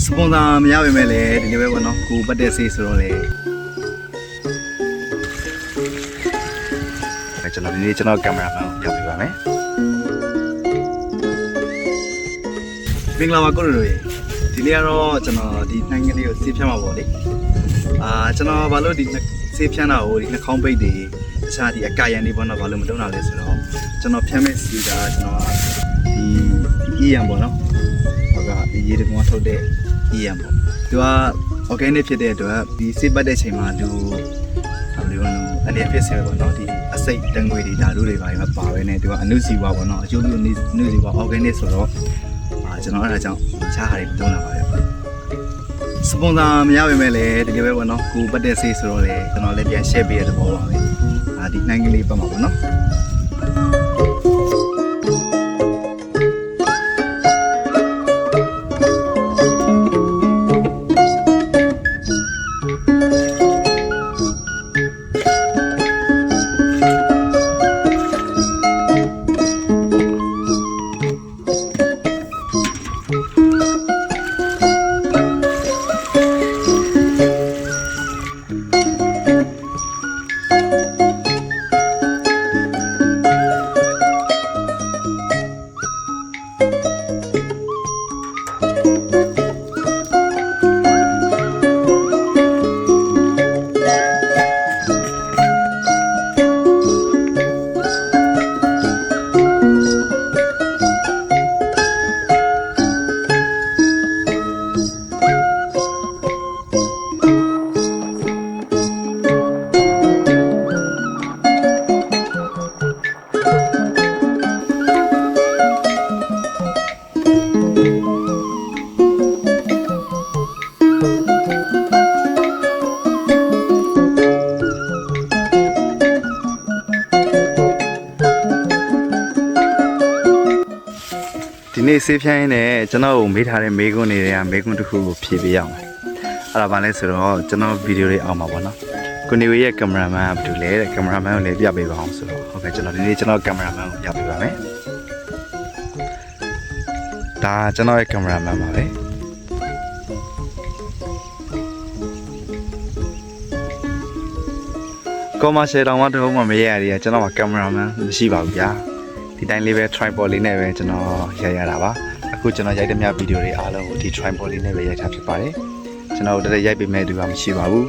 စပွန်ဆာမရပါမယ်လေဒီလိုပဲပေါ့နော်ကိုပတ်တဲ့ဆေးဆိုတော့လေကျွန်တော်ဒီနေ့ကျွန်တော်ကင်မရာမန်ကိုပြောပြပါမယ်မင်္ဂလာပါကိုရိုဒီနေ့ကတော့ကျွန်တော်ဒီနိုင်ငံလေးကိုဆေးဖြန်းမှာပေါ့လေကျွန်တော်ဘာလို့ဒီဆေးဖြန်းတာကိုဒီနှာခေါင်းပိတ်တွေတခြားဒီအကာရန်တွေပေါ့နော်ဘာလို့မလုပ်တာလဲဆိုတော့ကျွန်တော်ဖြန်းမဲ့ဆေးကကျွန်တော်ဒီအီယံပေါ့နော်ဟုတ်ကဲ့ဒီရေတကွန်ထုတ်တဲ့ EM ပေါ့သူက organic ဖြစ်တဲ့အတွက်ဒီဆေးပတ်တဲ့ချိန်မှာသူအနေဖြစ်စေပေါ့နော်ဒီအစိတ်တငွေတွေဓာတ်တွေပါမပါဘဲနဲ့သူကအနုစီဝါပေါ့နော်အကျိုးပြုအနုစီဝါ organic ဆိုတော့ကျွန်တော်အဲ့ဒါကြောင့်ချားဟာတွေသုံးလာပါတယ်စပွန်ဆာမရပါမယ်လေဒီလိုပဲပေါ့နော်ကိုပတ်တဲ့ဆေးဆိုတော့လေကျွန်တော်လည်းပြန် share ပေးရတဲ့ပုံပါပဲဒီနိုင်ငံလေးပတ်မှာပေါ့နော်ဒီနေ့ဆေးဖြန်းရင်းနဲ့ကျွန်တော်ကိုမေးထားတဲ့မေးခွန်းတွေကမေးခွန်းတစ်ခုကိုဖြေပေးရအောင်အဲ့ဒါဘာလဲဆိုတော့ကျွန်တော်ဗီဒီယိုလေးအောင်ပါပေါ့နော်ကိုနေဝေရဲ့ကင်မရာမန်ကဘာတူလဲတဲ့ကင်မရာမန်ကိုလည်းပြပေးပါအောင်ဆိုတော့ဟုတ်ကဲ့ကျွန်တော်ဒီနေ့ကျွန်တော်ကင်မရာမန်ကိုပြပေးပါမယ်ဒါကျွန်တော်ရဲ့ကင်မရာမန်ပါပဲကော်မရှယ်တောင်မှတဟုတ်မှမရရသေးကျွန်တော်ကကင်မရာမန်မရှိပါဘူးဗျာဒီတိုင်းလေးပဲ tripod လေးနဲ့ပဲကျွန်တော်ရိုက်ရတာပါအခုကျွန်တော်ရိုက်တဲ့မြဗီဒီယိုတွေအားလုံးကိုဒီ tripod လေးနဲ့ပဲရိုက်ထားဖြစ်ပါတယ်ကျွန်တော်တို့တည်းရိုက်ပေးမဲ့သူကမရှိပါဘူး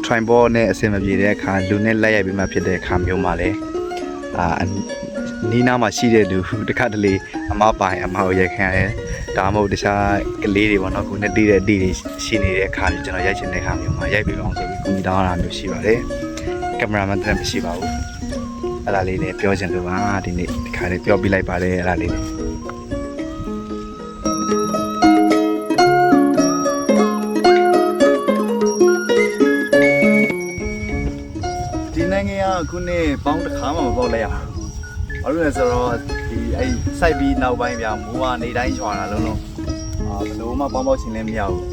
tripod နဲ့အဆင်မပြေတဲ့အခါလူနဲ့လက်ရိုက်ပေးမှဖြစ်တဲ့အခါမျိုးမှာလည်းနီးနားမှာရှိတဲ့လူတစ်ခါတလေအမပိုင်အမကိုရိုက်ခံရတယ်ဒါမှမဟုတ်တခြားကလေးတွေပေါ့နော်ခုနဲ့တီးတဲ့အတီးတွေရှိနေတဲ့အခါမျိုးကျွန်တော်ရိုက်ချင်တဲ့အခါမျိုးမှာရိုက်ပေးအောင်ဆိုပြီးကူညီတောင်းတာမျိုးရှိပါတယ်ကင်မရာမန်တက်မရှိပါဘူးအဲ့ဒါလေးလည်းပြောချင်လို့ပါဒီနေ့ဒီခါလေးပြောပြလိုက်ပါတယ်အဲ့ဒါလေးဒီနိုင်ငံကခုနှစ်ပေါင်းတစ်ခါမှမပေါက်လိုက်ရဘူးဘာလို့လဲဆိုတော့ဒီအဲ့စိုက်ပြီးနောက်ပိုင်းပြမိုးကနေတိုင်းရွာတာလုံးလုံးဘယ်လိုမှပေါင်းပေါက်ချင်လည်းမရဘူး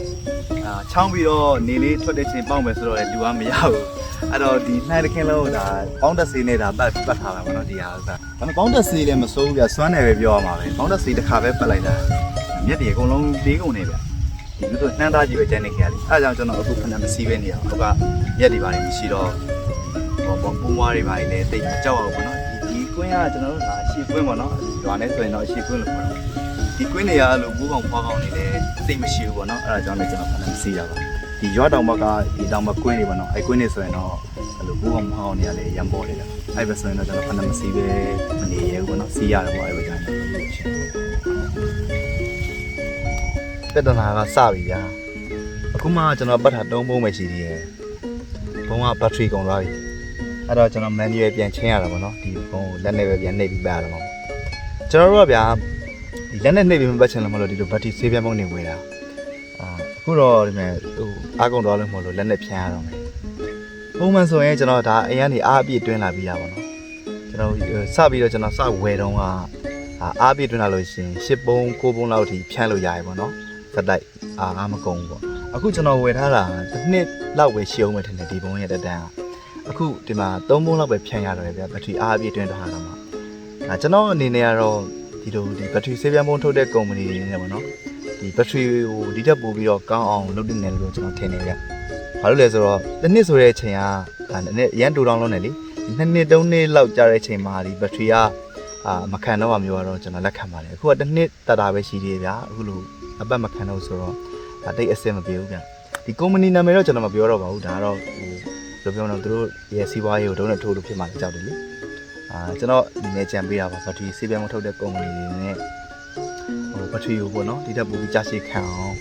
ချောင်းပြီးတော့နေလေးထွက်တဲ့ချိန်ပေါက်မယ်ဆိုတော့လည်းလူကမရဘူးအဲ့တော့ဒီနှိုင်းတစ်ခင်းလုံးဒါပေါင်းတက်စီနဲ့ဒါပတ်ထားတာပေါ့နော်ဒီဟာဥစ္စာဒါပေမဲ့ပေါင်းတက်စီလည်းမစိုးဘူးဗျစွမ်းတယ်ပဲပြောရမှာပဲပေါင်းတက်စီတစ်ခါပဲပတ်လိုက်တာမြက်တွေအကုန်လုံးလေးကုန်နေဗျဒီလိုဆိုနှမ်းသားကြီးပဲကျန်နေခဲ့ရလေအဲ့ဒါကြောင့်ကျွန်တော်အခုခဏမစီးပဲနေရအောင်ဟိုကမြက်တွေပါနေမရှိတော့ဟောပုံမွားတွေပါနေလည်းတိတ်ကြောက်အောင်ပေါ့နော်ဒီကွင်းကကျွန်တော်တို့ဒါရှေ့ကွင်းပေါ့နော်ရွာနဲ့ဆိုရင်တော့ရှေ့ကွင်းလို့ခေါ်တော့ဒီကွင်းတွေကလို့ဘူးကောင်ဖွားကောင်နေလည်းတိတ်မရှိဘူးပေါ့နော်အဲ့ဒါကြောင့်လည်းကျွန်တော်ခဏမစီးရပါဒီရွာတောင်ဘက်ကဒီတောင်ဘကွင်းတွေပေါ့နော်အဲ့ကွင်းတွေဆိုရင်တော့အဲ့လိုဘူးကောင်ဖွားကောင်နေရလေရံပေါ်နေတယ်အဲ့ပဲဆိုရင်တော့ကျွန်တော်ခဏမစီးပဲမနေရဘူးပေါ့နော်စီးရတယ်ပေါ့အဲ့ပဲကြောင့်ပြဿနာကစပြီဗျာအခုမှကျွန်တော်ပတ်ထား3ပုံးပဲရှိသေးတယ်ဘုံကဘက်ထရီကုန်သွားပြီအဲ့တော့ကျွန်တော် manual ပြန်ချင်းရတာပေါ့နော်ဒီဘုံကိုလက်နဲ့ပဲပြန်နှိပ်ပြီးပတ်ရတော့ကျွန်တော်တို့ကဗျာဒီလက်နဲ့နှိပ်ပြီးမပတ်ချင်လို့မလို့ဒီလိုဘက်ထရီဆေးပြန်းပုံးနေဝင်တာအခုတော့ဒီမဲ့ဟိုအားကုန်တော့လို့မလို့လက်နဲ့ဖြန်းရတော့မယ်ပုံမှန်ဆိုရင်ကျွန်တော်ဒါအိမ်ကနေအားအပြည့်တွင်းလာပြီးရပါတော့ကျွန်တော်စပြီးတော့ကျွန်တော်စဝယ်တော့ကအားပြည့်တွင်းလာလို့ရှိရင်10ပုံး9ပုံးလောက်ထိဖြန်းလို့ရရပါတော့စက်တိုက်အားမကုန်ဘူးပေါ့အခုကျွန်တော်ဝယ်ထားတာတစ်နှစ်လောက်ပဲရှိအောင်ပဲထင်တယ်ဒီပုံးရဲ့တက်တန်းအခုဒီမှာ3ပုံးလောက်ပဲဖြန်းရတော့တယ်ဗျာဘက်ထရီအားအပြည့်တွင်းထားတာမှာကျွန်တော်အနေနဲ့ကတော့ဒီလိုဒီဘက်ထရီဆေးပြန်းပုံးထုတ်တဲ့ကုမ္ပဏီတွေနဲ့ပေါ့နော် ဒီဘက်ထရီကိုဒီထက်ပိုပြီးတော့ကောင်းအောင်လုပ်တင်တယ်လို့ကျွန်တော်ထင်နေကြ။ဘာလို့လဲဆိုတော့တစ်နှစ်ဆိုတဲ့အချိန်ကရန်တူတောင်းလုံးနေလေ2နှစ်3နှစ်လောက်ကြာတဲ့အချိန်မှာဒီဘက်ထရီကမခံတော့မှမျိုးတော့ကျွန်တော်လက်ခံပါတယ်အခုကတစ်နှစ်တတာပဲရှိသေးတယ်ဗျာအခုလိုအပတ်မခံတော့ဆိုတော့ဒါတိတ်အဆင်မပြေဘူးဗျာဒီကုမ္ပဏီနာမည်တော့ကျွန်တော်မပြောတော့ပါဘူးဒါကတော့ဟိုဘယ်လိုပြောမလဲသူတို့ရဲ့စီးပွားရေးကိုဒုံးနဲ့ထိုးလို့ဖြစ်မှလည်းကြောက်တယ်လေကျွန်တော်ဒီနေ့ကြံပေးတာပါဘက်ထရီစေးပြန်မထုတ်တဲ့ကုမ္ပဏီတွေနဲ့ဟိုဘက်ထရီကိုပေါ့နော်ဒီတက်ပူပြီးကြာရှည်ခံအောင်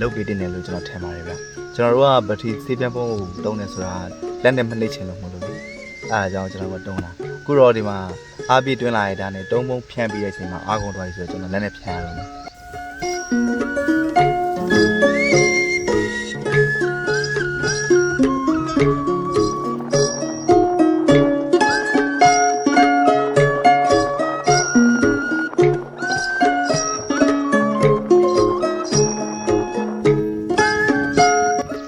လုပ်ပေးတင်တယ်လို့ကျွန်တော်ထင်ပါတယ်ဗျာကျွန်တော်တို့ကဘက်ထရီစေးပြန်ပုံကိုတုံးတယ်ဆိုတာလက်နဲ့မနှိမ့်ချင်လို့မလို့လေအဲဒါကြောင့်ကျွန်တော်ကတုံးတာအခုတော့ဒီမှာအားပြည့်တွင်းလာရတာနဲ့တုံးပုံဖြန့်ပြီးတဲ့အချိန်မှာအားကုန်သွားပြီဆိုတော့ကျွန်တော်လက်နဲ့ဖြန့်ရတော့မယ်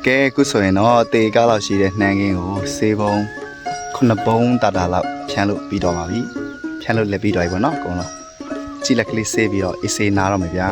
ကဲအခုဆိုရင်တော့တေကားလောက်ရှိတဲ့နှမ်းကင်းကိုစေးပုံ9ပုံတာတာလောက်ဖြန်းလို့ပြီးတော့ပါပြီဖြန်းလို့လည်းပြီးတော့ပြီပေါ့နော်အကုန်လုံးကြည့်လက်ကလေးစေးပြီးတော့အေးစေးနားတော့မယ်ဗျာ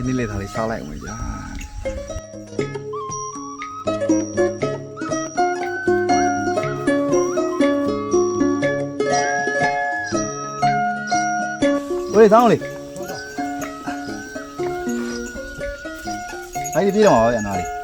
နေ့လေသားလေးစားလိုက်အောင်ဗျာဝေးသားလေးအဲ့ဒီပြေးတော့ပါဗျာနားလေး